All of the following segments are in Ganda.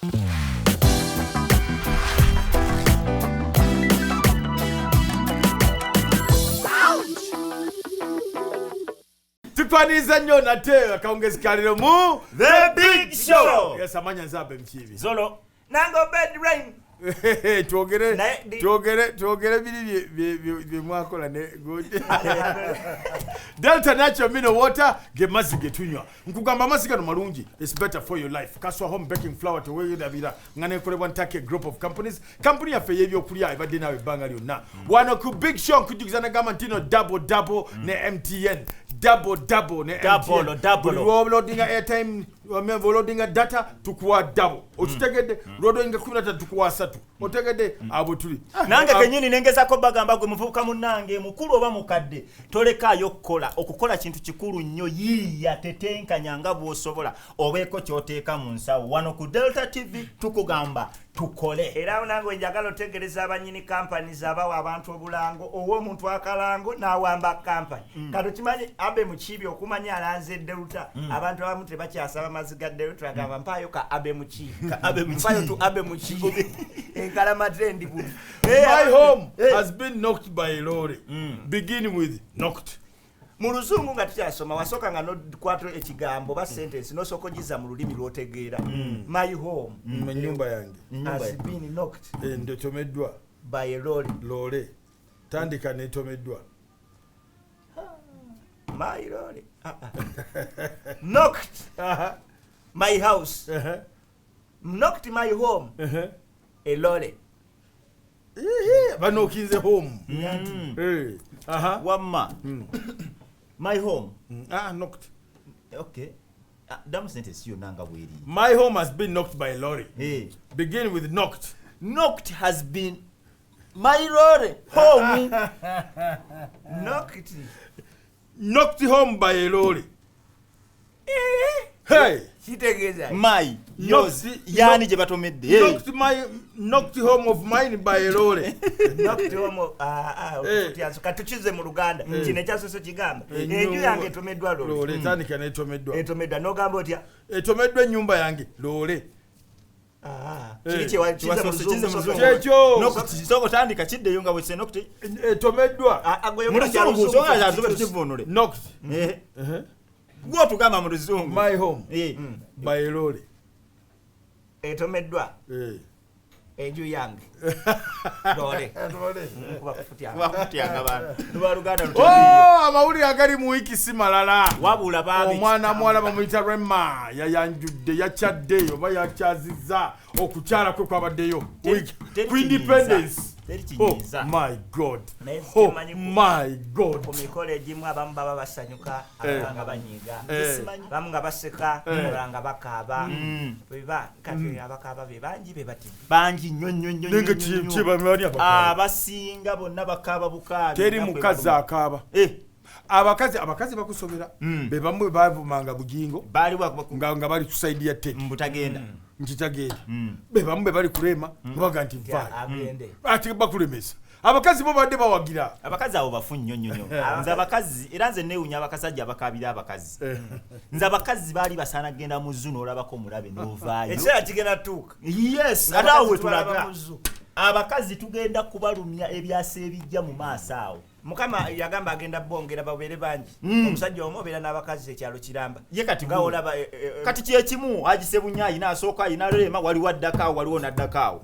Tupaniza nnyo nate akaongezekaaliro mu The Big Show. Yes, amanya nzabe mchibi. Zolo nango bed rain. Tuogere biri mwakola ne good. Delta Natural Mineral Water ge mazzi ge tunywa. Nkugamba mazzi gano malungi. It's better for your life. Kaswa Home Baking Flour to where dabira. Ngane kolebwa ntake group of companies. Company yaffe y'ebyokulya ebadde nawe ebbanga lyonna. Wano ku Big Show nkujjukizana gamba ntino double ne MTN. Double ne MTN. Double. Loadinga airtime, loadinga data tukuwa double. Okitegedde loadinga 13 tukuwa 3. Otegedde abo tuli. Nange kenyini nengezako bagamba gwe muvubuka munange mukulu oba mukadde tolekaayo okukola kintu kikulu nnyo yiya tetenkanya nga bw'osobola obeeko ky'oteeka mu nsawo wano ku Delta TV tukugamba tukole. Era nange njagala otegereza abanyini companies abawa abantu obulango ow'omuntu akalango n'awamba company. Kati okimanyi abe mukibi okumanya alanze Delta abantu abamu tebakyasaba mazzi ga Delta agamba mpaayo ka abe mukibi. Mpaayo tu abe mukibi. My home has been knocked by a lorry. Beginning with knocked. Muluzungu nga tukyasoma wasoka nga nokwata ekigambo ba sentence nosokogiza mu lulimi lwotegeera. My home. Nyumba yange. Has been knocked. Ndotomeddwa. By a lorry. Lorry. Tandika netomeddwa. My lorry. Knocked. My house. Knocked my home. A lorry. Banokinze home. Wamma. My home. Knocked. Okay. Damn sentence you nanga weri. My home has been knocked by a lorry. Begin with knocked. Knocked has been my lorry. Home. Knocked. Knocked home by a lorry. Hey. My yours yani je batomedde. Knocked home of mine by a lorry. Knocked home of katuchize mu Luganda kine kyasoso kigamba enju yange etomeddwa lorry. Tandika netomeddwa. No gambo otya etomeddwa nyumba yange lorry. Kyekyo nokutizoko tandika kiddeyo nga bwese nokute etomeddwa muluzungu songa yazobe tukivunule knocked. Gwo tugamba mu luzungu. My home by a lorry. Etomeddwa enju yange lorry. Bakutyanga bana tuba Luganda amawulire agali mu wiki si malala wabula babi omwana mwala bamuyita Rema yayanjudde yakyadde oba yakyazizza okukyala kwe kwabaddeyo ku independence. Oh my God. My God. Kumikole egimu abamu baba basanyuka abanga banyiga bamu nga baseka abanga bakaaba beba kati abakaaba be bangi be bati bangi nnyo nenge kibamani abasinga bonna bakaaba bukaabi teri mukazi akaaba abakazi bakusobera be bamwe bavumanga bugingo bali nga bali kusaidia ya tete mbutagenda nchitagenda be bamwe bali kulema baga nti mfa ati bakulemesa abakazi bo badde bawagira abakazi abo bafu nnyo nze abakazi era nze newunya abakasajja abakabira abakazi nze abakazi bali basana genda mu zuno olabako mulabe novaayo ekya kigenda tuuka yes atawe tulaga abakazi tugenda kubalumya ebyasa ebijja mu maaso awo. Mukama yagamba agenda bongera babere bangi omusajja omubeera n'abakazi ekyalo kiramba ye kati nga olaba kati kyekimu agisebunya ayina asooka ayina lema waliwo addakaawo waliwo naddakaawo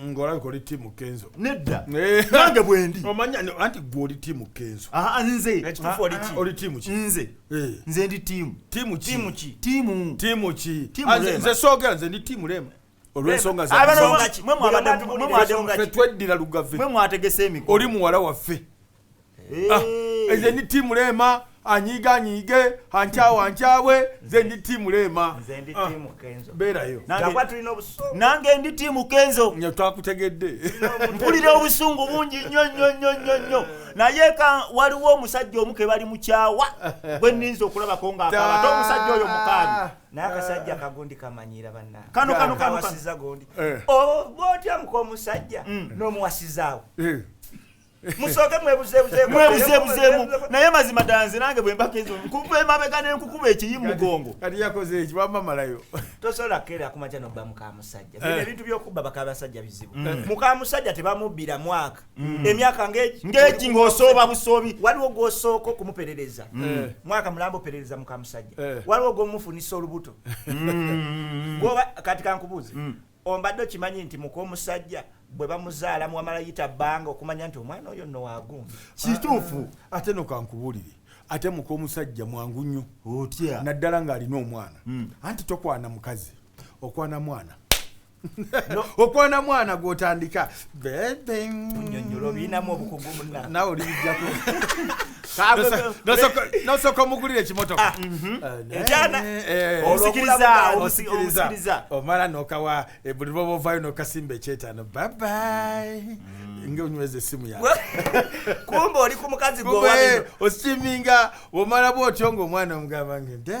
ng'olabika koli tiimu Kenzo nedda nange bwendi omanya anti gw'oli tiimu Kenzo nze ekitufu oli tiimu ki nze ndi tiimu ki nze soogera nze ndi tiimu Lema olw'ensonga mwe tweddira lugave mwe mwategese emikono oli muwala waffe nze ndi tiimu Lema anyige ankyawe nze ndi tiimu Lema nze ndi tiimu Kenzo beerayo nange ndi tiimu Kenzo twakutegedde mpulira obusungu bungi nnyo naye waliwo omusajja omu ke bali mu kyawa gwe nninza okulabako ng'akaaba omusajja oyo mukaali naye akasajja kagundi kamanyira banna kano wasiza gundi bw'otya muka omusajja n'omuwasizaawo musoke mwebuzebuze naye mazima danze nange bwe mbakenzo nkupe mabega ne nkukuba ekiyimu mugongo kati yakoze eki bamamalayo tosobola kera kumacha no ba mukamusajja bino ebintu by'okubba bakabasajja bizibu mukamusajja tebamubbira mwaka emyaka ngeki ng'osooba busobi waliwo gw'osooka okumuperereza mwaka mulambo operereza mukamusajja waliwo gw'omufunisa olubuto gwoba kati kankubuuze ombadde okimanyi nti mukomusajja bwe bamuzaala mwamala yita bbanga okumanya nti omwana oyo nno waagumbi kituufu ate nokankubuulire ate mukomusajja mwangu nnyo otya naddala ng'alina omwana anti tokwana mukazi okwana mwana okwana mwana gw'otandika nyonnyola obiinamu obukugu munna nawe olibijjako nosooka omugulira ekimotoka osikiriza omala nokawa buli lwoba ovaayo nokasimba ekyetaano babayi ngaonyweza essimu yawe kumbe oli ku mukazi osikiminga omala bwotyo ngaomwana omugamba nge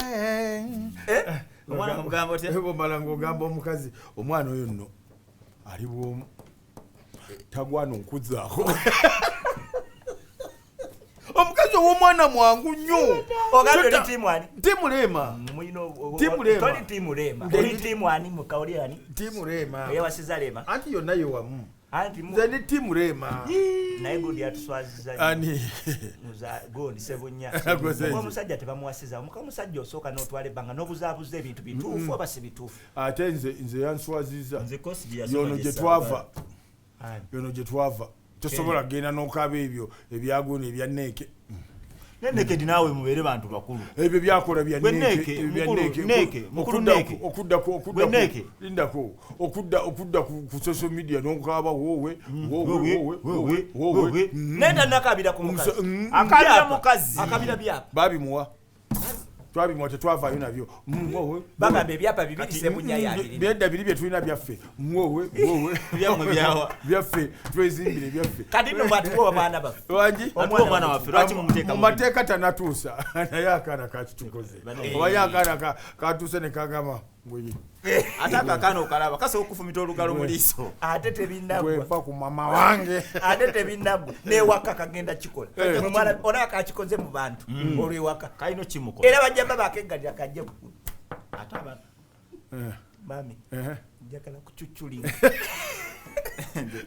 omwana mugamba otya omala ng'ogamba omukazi omwana oyo nno ali bwomu tagwana onkuzaako omukazi ow'omwana mwangu nnyo ogambye timwani timulema timulema eyawasiza lema anti yonna yewamu nze ni timulema naye gundi yatuswaziza ani gundi sebunya omusajja tebamuwasiza omusajja osooka n'otwala ebbanga n'obuzaabuza ebintu bituufu oba si bituufu ate nze yanswaziza yono gye twava tosobola kgenda n'okaaba ebyo ebyagundi ebya neeke nenekedi naawe mubeere bantu bakulu ebyo byakola bya okudda ku social media n'okaaba wowe netanakabira ku mukazi akabira mukazi akabira byapa babimuwa twabimuwa tetwavaayo nabyo bagamba ebyapa bibiri sebunya yabiri byedda biri bye tulina byaffe byaffe twezimbire byaffe kati no batuwa abaana baffe wangi omwana waffe lwaki mumuteeka mu mateeka tanatuusa naye akaana kakitukoze oba ye akaana katuuse ne kagamba bwebi ate akakaana okalaba kasobola okufumita olugalo mu liiso ate tebinagwa gwefa ku mama wange ate tebinagwa n'ewaka kagenda kikola olaba kakikoze mu bantu olw'ewaka kalina kimukola era bajjamba bakeggalira kajje ate abantu mami njagala kucucculinga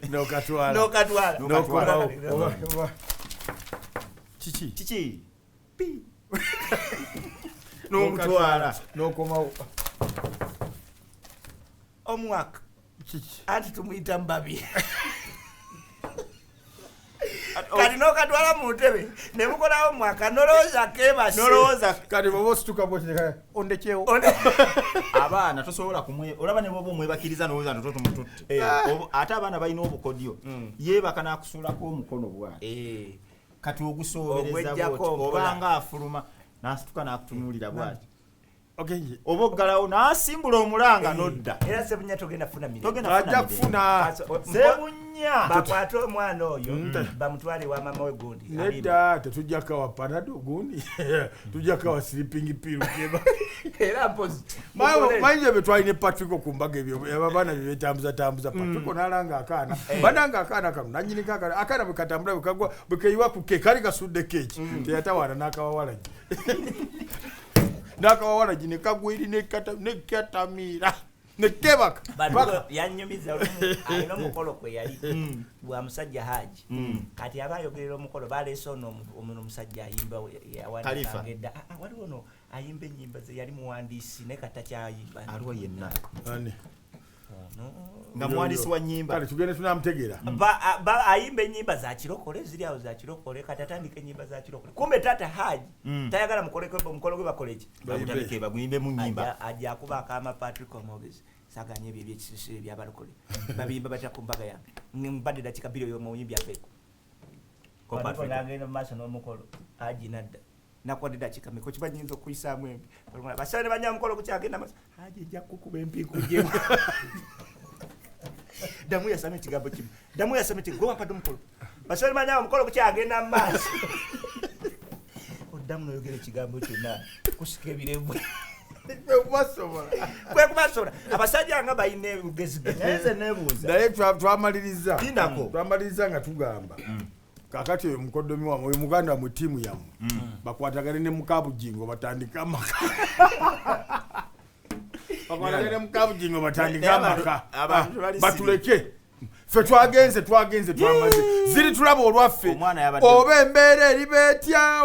n'okatwala kiki n'omutwala n'okomawo omwaka anti tumuyita mubabi kati n'okatwala mu ntebe ne mukolawo omwaka nolowooza kebase kati bwoba osituka bwoteka ondekyewo abaana tosobola kumwe olaba ne bwoba omwebakiriza nowooza nti totumututte ate abaana balina obukodyo yeebaka n'akusuulako omukono bwati kati ogusoobereza bwoti obanga afuluma n'asituka n'akutunuulira bwati oba oggalawo n'asimbula omulanga nodda era sebunya togenda kufuna mirimu ajja kufuna sebunya bakwate omwana oyo bamutwale wa mama we gundi nedda tetujja kawa panado gundi tujja kawa sleeping pill era mpozi manje betwalina Patrick okumbaga ebyo abaana byetambuza Patrick n'alanga akaana bananga akaana kamu nanyinika akaana bwekatambula bwekagwa bwekeyiwa ku keeki kali kasudde keeki teyatawaana n'akawawala nakawawala gine kagwiri nekatamira nekebaka yanyumiza alina omukolo kwe yali bwa musajja Haji kati abayogerera omukolo baleese ono omusajja ayimba yawandiikangedda waliwo no ayimba ennyimba ze yali muwandiisi naye kata kyayimba aliwo yenna nga muwandiisi wa nnyimba kale tugende tunamutegeera ayimba ennyimba za kirokole ziri awo za kirokole kati atandika ennyimba za kirokole kumbe tata Haji tayagala mukolo gwe bakoleki bagutandike baguyimbe mu nnyimba ajja akubaako amapatrick omwogezi saganya ebyo ebyekisisiro ebyabalokole babimba batya ku mbaga yange mbadde dakika bbiri oyo muyimbi aveeko nagenda mu maaso n'omukolo Haji nadda nakwadde dakika miko kiba nyinza okuyisaamu embi basale ne banya mukolo kukyagenda maaso Haji ejja kukuba empiiku gyemu damu yasama ekigambo kimu damu yasama ekigwa wampadde omukolo basole manyawo omukolo kukyagenda mu maaso oddamu noyogera ekigambo kyonna kusika ebirevu kwekubasobola abasajja nga balina obugezi neze nebuuza naye twamaliriza tindako twamaliriza nga tugamba kakati oyo mukoddomi wamwe oyo muganda mu ttiimu yammwe bakwatagane ne mukabujingo batandika amaka bakwatagane ne mukabujingo batandika amaka batuleke ffe twagenze twamaze ziri tulaba olwaffe oba embeera eri betya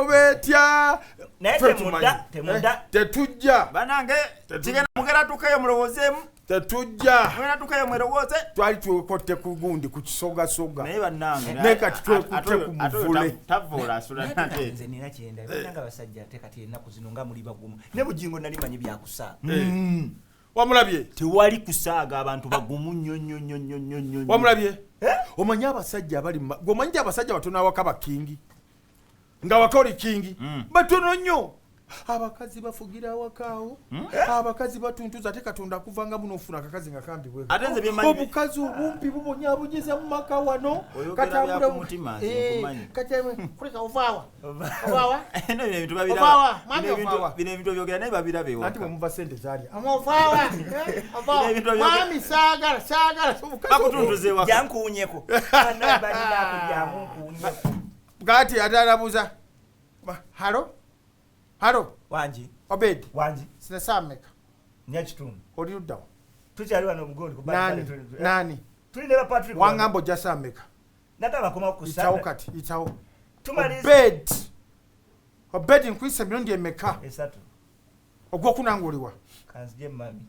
tetujja banange tigenda mugera tukayo mulowoozeemu tetujja mugera tukayo mwerowooze twali twekotte ku gundi ku kisogasoga naye bannange naye kati twekutte ku muvule tavuula asula nate nze nina kyenda bannanga basajja ate kati ennaku zino nga muli bagumu ne bugingo nali manyi byakusaa wamulabye tewali kusaaga abantu bagumu nnyo wamulabye omanyi abasajja abali gomanyi abasajja batono awaka bakingi nga wakoli kingi batono nnyo abakazi bafugira awakaawo abakazi batuntuza ate katonda akuvanga muno ofuna akakazi nga kambi bwe ate nze byemanyi obukazi obumpi bubonyabonyeza mu maka wano katambula ku mutima nkumanyi kuleka ovaawa no bino ebintu Ovaawa, mwami ovaawa. bino ebintu byogera naye babirabe anti waka bwe muva sente zaalya amovaawa mwami saagala bakutuntuze waka jankuunyeko anabalinaako jankuunyeko kati ate arabuuza halo wangi Obed wangi sinasaameka nyakitundu oli luddawo tukyali wano obugondi nani tuli ne bapatrick wangamba ojja saameka natabakomawo ku itawo kati itawo tumaliza Obed nkwisa emirundi emeka esatu ogwokunangulibwa kanzije mami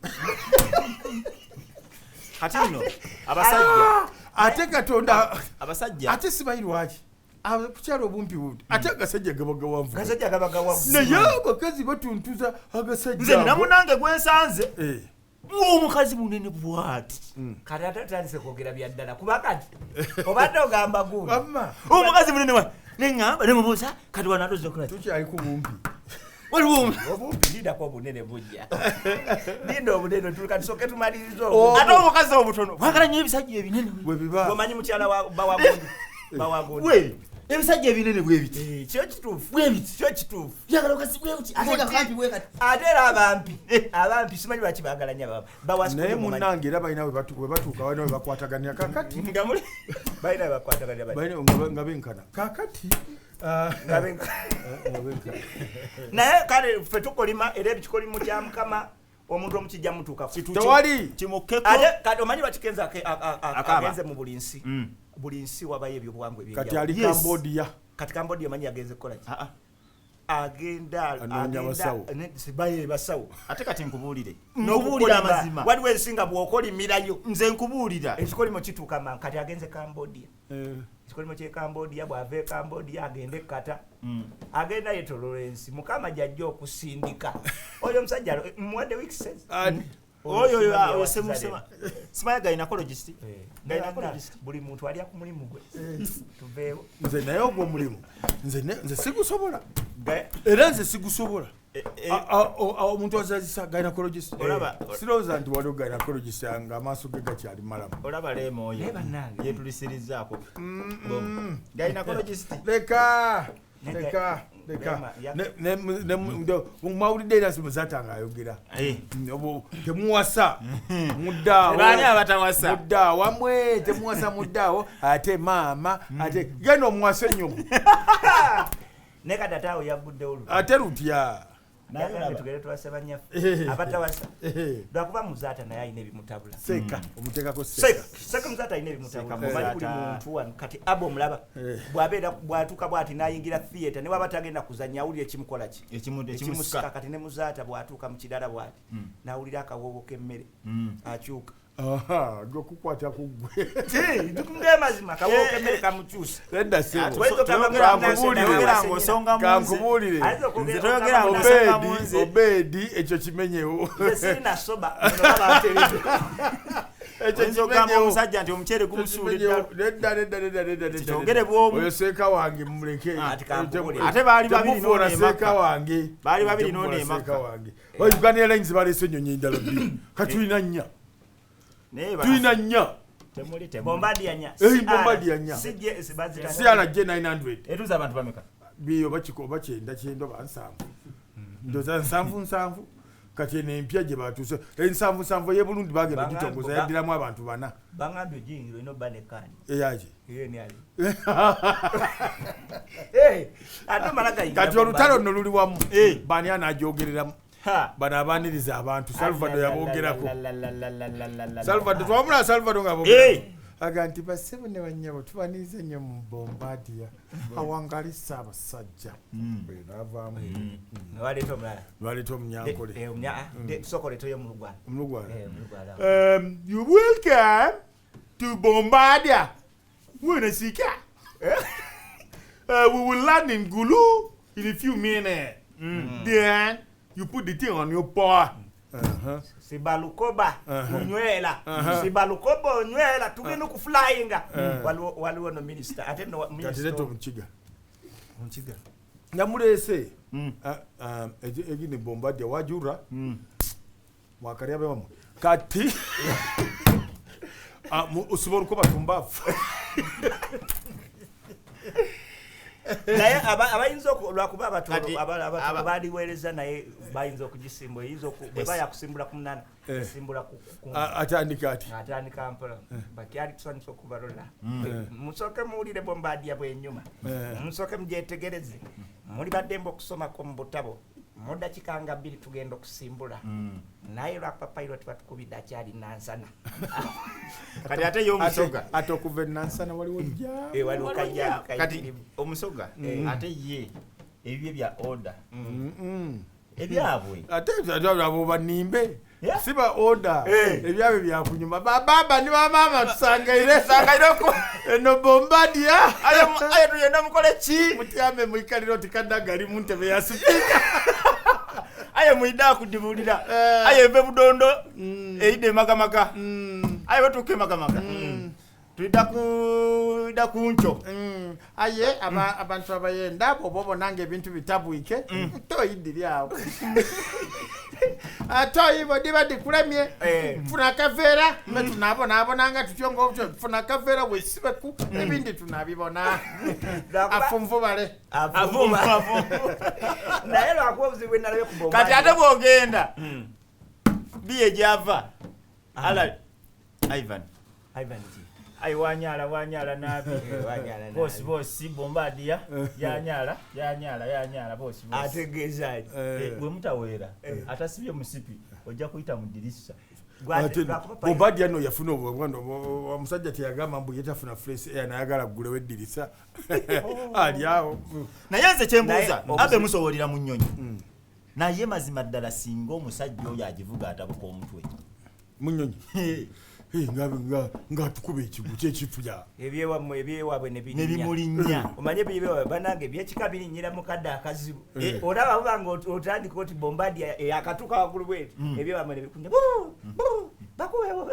kati nno abasajja ate katonda abasajja ate sibayirwaki kukyalo obumpi buti ate agasajja gabagawanvu kasajja gabaga naye abakazi batuntuza agasajja nze namunange gwensanze Eh. omukazi munene bwati kati ate tutandise kwogera bya ddala kuba kati obadde ogamba gundi Wamma omukazi munene wa neŋŋamba nemubuuza kati wanatoze okola tukyali ku bumpi waliwo obumpi lindako obunene bujja linda obunene tulika tusoke tumaliriza ate omukazi obutono wagala nnyo ebisajja ebinene bwe biba omanyi mukyala bawagundi bawagundi we ebisajja ebinene bwebiti kyo kituufu bwebiti kyo kituufu yagala okasi bwebuti ate kakampi bwekati ate era abampi simanyi lwaki baagala nnyo naye munnange era balina we batuuka balina we bakwataganira kakati balina bakwataganira nga benkana kakati naye kale ffe tukolima era ebikikolimo kya mukama omuntu omukijja mutuuka tewali kimukeko ate kati omanyi lwakikenza agenze mu buli nsi buli nsi wabayo ebyobuwangwa kati ali Cambodia kati Cambodia manyi agenze kukola ki Anoonya basawo. sibaye basawo ate kati nkubuulire n'okubuulira amazima waliwo ensinga bw'okolimirayo nze nkubuulira ekikolimo kituuka kati agenze Cambodia ekikolimo ky'e Cambodia bw'ava e Cambodia agende kata agenda yetoloola ensi mukama gy'ajja okusindika oyo omusajja muwadde weekses oyo simanya gynecologist buli muntu alya ku mulimu gwe tuveewo nze naye ogwo omulimu nze sigusobola era nze sigusobola omuntu azazisa gynecologist sirowooza nti waliwo gynecologist nga amaaso ge gakyali malamu olaba leema oyo yetulisirizaako gynecologist leka mumawulidde era simuzata nga ayogera temuwasa baani abatawasa muddaawo amwe temuwasa muddaawo ate maama ate genda omuwasa ennyumu ne kadataawo yagudde olu ate lutya tugere twasa banyaffe abatawasa lwakuba muzaata naye alina ebimutabula seka omuteekako seka muzaata alina ebimutabula omanyi buli muntu wano kati aba omulaba bwatuuka bwati n'ayingira theatre ne waba tagenda kuzannya awulira ekimukola ki ekimusika kati ne muzaata bwatuuka mu kirala bwati n'awulira akawoowo k'emmere akyuka gokukwata kugwe ng'amazima akawoowo k'emmere kamukyusa edda sebo kankubuulire Obedi ekyo kimenyewo sirina soba omusajja nti omuceere gumusuuliddaogere oyo seeka wange mumuleke ate baali temufuula seeka wange baali babiri nooneemaka wange Uganda Airlines baleese ennyonyi endala bbiri katulina nnya tulina nnya Bombardier nya Bombardier nya CRJ 900 etuuza abantu bameka biyo bakyenda kyenda oba nsanvu ndoza nsanvu kati n'empya gye baatuuse ensanvu ye Burundi bagenda gitongoza yaddiramu abantu 4 bangambye ojingiro ino banekani eyaki yeni ali ate malaga kati olutalo nno luli wamu bani anagyogereramu bano abaniriza abantu Salvador yaboogerako Salvador twamula Salvador nga boogera aga nti basebo ne banyabo tubanirize nnyo mu Bombardier awangali Ssaabasajja naavaamu waleeta omunyankole you welcome to Bombardier mwene sika we will land in Gulu in a few minutes then you put the thing on your paw. Sibalukoba unywela sibalukoba unywela tugenda ku flyinga waliwo no minister ate no minister Munchiga nyamulese egine Bombardier wajura wakari abewamu kati usibora uko batumbafu naye abayinza lwakuba abatolo abaliweereza naye bayinza okugisimba eyinza bweba yakusimbula ku munana simbula atandika mpola bakyali tusanyusa okubalola musooke muwulire Bombardier bw'ennyuma musooke mugyetegereze muli baddembe okusomako mu butabo mu dakiika nga 2 tugenda okusimbula naye lwakuba pilot batukubidde akyali nansana kati ate y'omusoga ate okuva nansana waliwo waliwo kajja kati omusoga ate ye ebyo bya order ebyabwe ate abo banimbe siba order ebyabwe byakunyuma baba ni bamama tusangaireko eno Bombardier ayo tuyenda mukole ki mutyame muikaliro tikadagali mu ntebe ya speaker ayo muida kudibulira ayo ebe budondo eide magamaka ayo tuke magamaka tuida kuncho aye abantu abayenda bobo nange ebintu bitabwike toyidiri awo atoyibo diba dikulemye funa kavera metu nabonanga tutyongo obyo funa kavera wesibeku ebindi tunabibona afumvu bale avumvu naye lwakuba obuzibwe nalabe ku Bombardier kati ate bwogenda biye java ala Ivan ai wanyala nabi bosi Bombardier yanyala bosi ategezaje bwe mutaweera atasibye musipi ojja kuyita mu dirisa Bombardier no yafuna obwando omusajja teyagamba mbu yetafuna fresh air nayagala gulewo eddirisa ali awo naye nze kyembuuza abe musobolera mu nnyonyi naye mazima ddala singa omusajja oyo agivuga atabuka omutwe mu nnyonyi nga tukuba ekigu kyekifuja ebyewabwe nebimulinnya omanye byewabwe banange byekika birinnyira mu kadde akazibu olaba buba nga otandika oti Bombardier akatuka waggulu bweti ebyewabwe nebikunya bakuwewo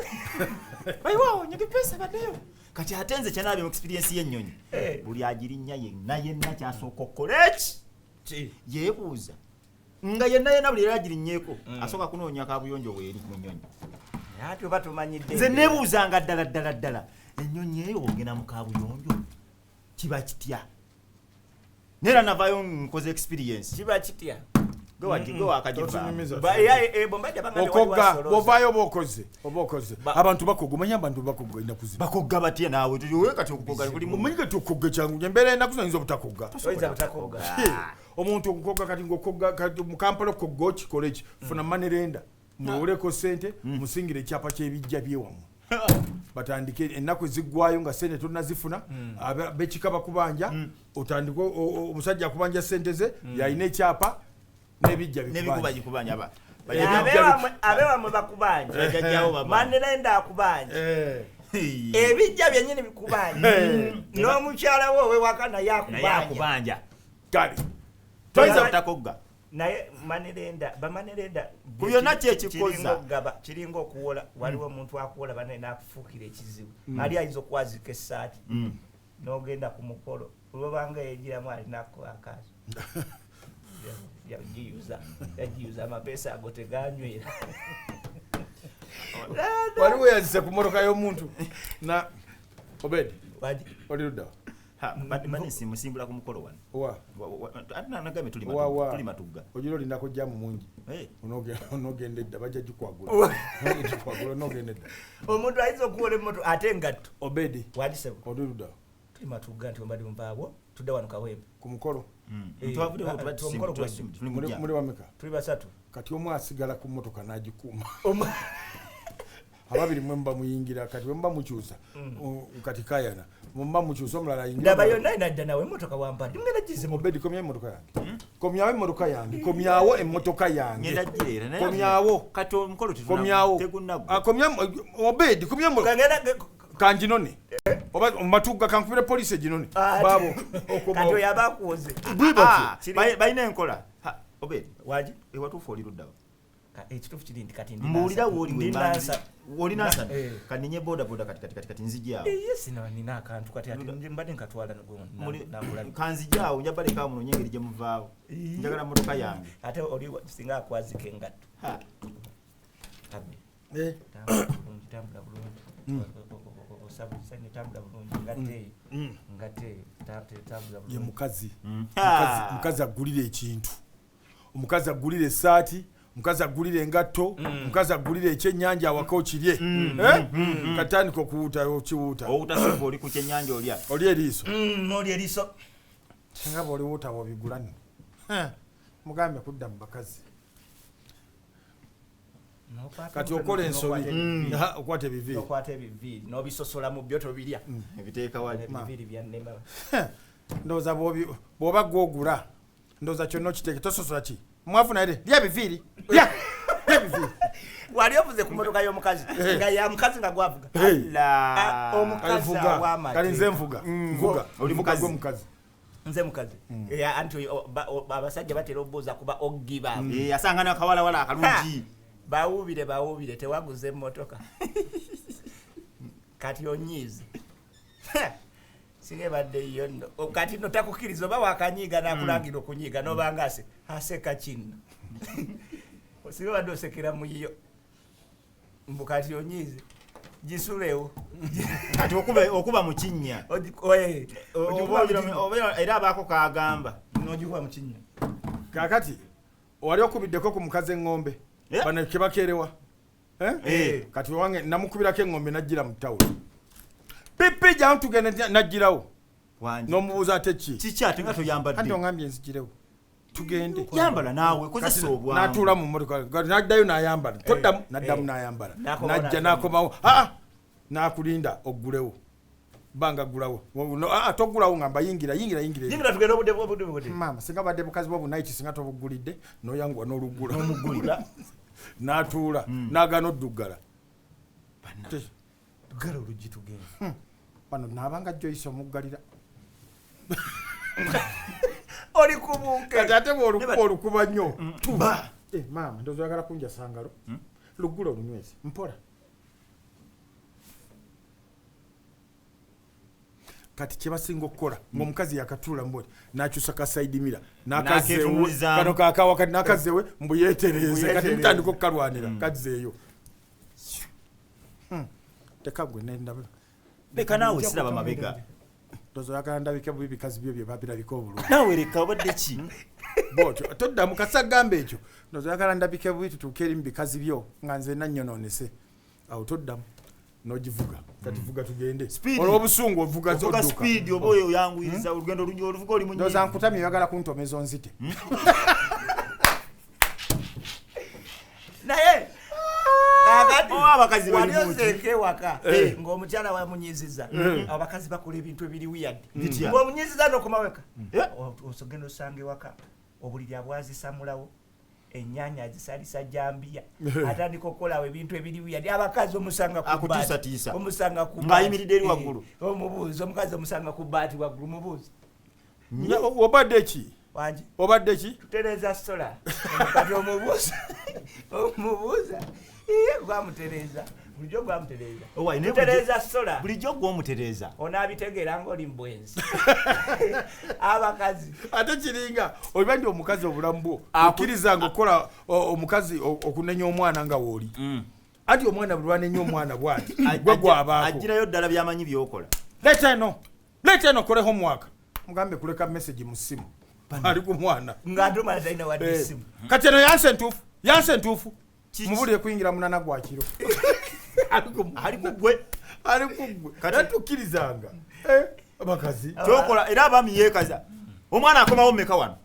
bayiwawo nyegipesa baddeyo kati ate nze kyanabye mu experience y'ennyonyi buli agirinnya yenna kyasooka okukola eki yeebuuza nga yenna buli era agirinnyeeko asooka kunoonya kabuyonjo bweri mu nnyonyi ate oba tumanyidde nze neebuuzanga ddala ennyonyi eyo ogenda mu kabuyonjo kiba kitya neera navayo nkoze experience kiba kitya okogga bokoze abantu bakogga abantu bakogga ina kuziba bakogga batye naawe tuwe kati okugogga kuli mumanyi kati okogga kyangu nyembere na kuzanyiza butakogga omuntu okogga kati ngokogga kati mu Kampala okogga college funa manerenda muwuleko sente musingire ekyapa ky'ebijja byewamu batandike ennaku ezigwayo nga sente tonazifuna bekika bakubanja otandika omusajja akubanja sente ze yalina ekyapa n'ebijja bikubanja abewamwe bakubanja manerenda akubanja ebijja byennyini bikubanja n'omukyala wo owewakana yakubanja kale toyinza butakogga naye bamanerenda kubyonna kyekikoza kiringa okuwola waliwo omuntu akuwola banaye nakufuukira ekizibu ali ayinza okwazika essaati n'ogenda ku mukolo olwobanga yegiramu alinako akaaso yagiyuza amapeesa ago teganywera waliwo yazise ku motoka y'omuntu na Obed olirudda bani simusimbula ku mukolo wano nagambe tuli matugga ojiro lindako jamu mungi onogenda edda bajja gikwagula onogenda edda omuntu ayinza okuwola emmoto ate engatto obedi wadisebo odududa tuli matugga nti ombadde mubaabo tudde wano kawempe ku mukolo muri wameka tuli basatu kati omu asigala ku mmotoka n'agikuuma ababiri mwemba muyingira kati wemba mukyusa kati kayana mumba mukyusa omulala yingira ndaba yonna inadda nawe emmotoka wampadde ngenda gize mubedi komyawo emmotoka yange komyawo emmotoka yange komyawo emmotoka yange komyawo kati omukolo komyawo obedi komyawo kanginone oba matugga kankubira poliisi eginone baabo kati oyabakuoze balina enkola obedi waji ewatuufu oli luddawo ekituufu kiri nti kati mbuulira wolinasa kaninye bodaboda kati nzijaawo sino nina akantu kati mbadde nkatwala kanzijaawo nja baleka muno nyengeri gye muvaawo njagala motoka yange ate oli singa akwazika engatto tambula bulungi tambula bulungi ngatte tambula bulungi ye mukazi agulira ekintu omukazi agulira essaati mukazi agulira engatto mukazi agulira ekyennyanja awaka okirye katandika okuwuuta okiwuuta owutasiva oli ku kyennyanja oli eriiso oli eriiso singa bwoliwuuta wabigula nno mugambe kudda mu bakazi kati okola ensobi okwata ebiviiri n'obisosola mu byo tobirya ebiteeka wali ebiviiri byannema ndowooza bw'oba gwogula ndowooza kyonna okiteeke tososola ki mwafuna ere lya ebiviiri lya ebiviiri wali ovuze ku motoka y'omukazi nga ya mukazi nga gwavuga omukazi awamate kali nze nvuga oli mukazi gw'omukazi nze mukazi anti abasajja batera obuuza kuba oggiba asangana akawalawala akalungi bawuubire tewaguze emmotoka kati onyiize singa ebadde iyo nno kati no takukkiriza oba wakanyiiga nakulangira okunyiiga nobanga aseka kinno singa badde osekera muyo mbu kati onyiize gisulewo kati okuba mu kinnya era abaako kagamba nogikuba mu kinnya kakati wali okubiddeko ku mukazi eŋŋombe bano kebakeerewa kati wange namukubirako eŋŋombe najjira mu tawulo pipi jamu tugende najjirawo n'omubuuza ate kiki ate nga toyambadde anti ongambye nzigirewo tugende yambala naawe kozesa obwamu n'atuula mu mmotoka naddayo n'ayambala toddamu naddamu n'ayambala najja n'akomawo n'akulinda oggulewo banga gulawo togulawo ngamba yingira tugende obudde mama singa badde bukazi bw'obunaiti singa tobugulidde n'oyanguwa n'oluggula n'atuula n'agaana oddugala tugala oluggi tugende bano naabanga Joyce omuggalira oli kubuuke kati ate bw'olukuba olukuba nnyo tuba maama ndowooza oyagala kunjasa ngalo luggula olunywezi mpola kati kyebasinga okukola ng'omukazi yakatuula mbuli n'akyusa kasaidimira kano kakawa kati n'akazewe mbu yeetereeze kati mutandika okukalwanira kazeeyo tekagwe nendaba leka naawe siraba mabega ndowooza oyagala ndabike bubi bikazi byo bye babirabika obulungi naawe leka obadde ki bwotyo toddamu kasa gamba ekyo ndowooza oyagala ndabike bubi tutuuke eri mu bikazi byo nga nze nannyonoonese awo toddamu n'ogivuga kati vuga tugende olw'obusungu ovuga zodduka speed oba oyo oyanguyiriza olugendo olungi oluvuga oli munyi ndowooza nkutamye oyagala kuntomeza onzite naye abakazi wali oseeka ewaka ng'omukyala wamunyiziza abakazi bakola ebintu ebiri wiyadi ng'omunyiziza n'okomaweka osogenda osanga ewaka obuliri abwazisamulawo ennyanya azisalisa jambiya atandika okukolawo ebintu ebiri wiyadi abakazi omusanga ng'ayimiridde eri waggulu omubuuzi omukazi omusanga ku bbaati waggulu mubuuzi obadde ki wangi obadde ki tutereeza sola kati omubuuza gwamutereeza bulijjo gwamutereeza tutereeza sola bulijjo gw'omutereeza onaabitegeera ng'oli mbwenzi abakazi ate kiringa oba ndi omukazi obulamu bwo okkirizanga okukola omukazi okunenya omwana nga wooli anti omwana bwe lwanenya omwana bwati gwe gwabaako agirayo ddala byamanyi byokola leta eno leta eno kole homework mugambe kuleka message mu simu ali ku mwana ng'atuma talina wadde essimu kati eno yanse ntuufu mubulire kuyingira munana gwa kiro ali ku gwe kati tukkirizanga abakazi kyokola era abaami yeekaza omwana akomawo mmeka wano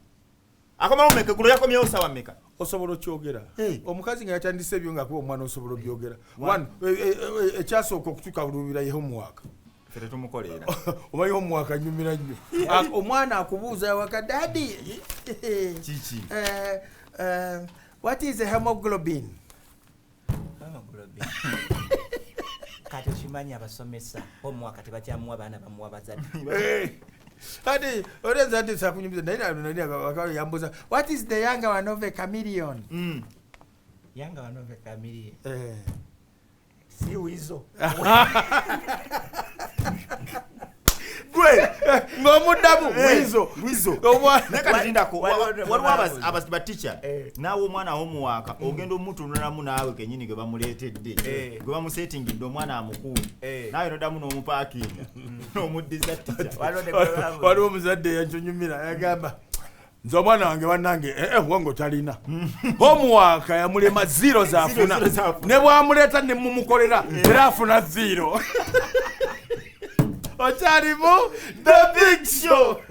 akomawo mmeka gulo yakomyewo sawa mmeka osobola okyogera omukazi nga yatandise ebyo nga kuba omwana osobola obyogera ekyasooka okutuuka bulubira ye homework fere tumukolera omanyi homework anyumira nnyo omwana akubuuza waka dadi kiki what is a hemoglobin kati okimanyi abasomesa omwaka tebakyamuwa baana bamuwa bazadde ati orenza ati sakunyumiza naye yambuza what is the younger one of a chameleon yanga wanove kamiri si wizo gwe ng'omuddamu wizo nekatindako waliwo abaticha naawe omwana homuwaaka ogenda omutunulamu naawe kenyini gwe bamuleetedde gwe bamusetingidde omwana amukuumi naawe noddamu n'omupaakinga n'omuddiza ticha waliwo omuzadde yancunyumira yagamba nze omwana wange bannange wongo talina homuwaaka yamulema 0 zaafuna ne bwamuleeta ne mumukolera era afuna 0 okyalimu the big show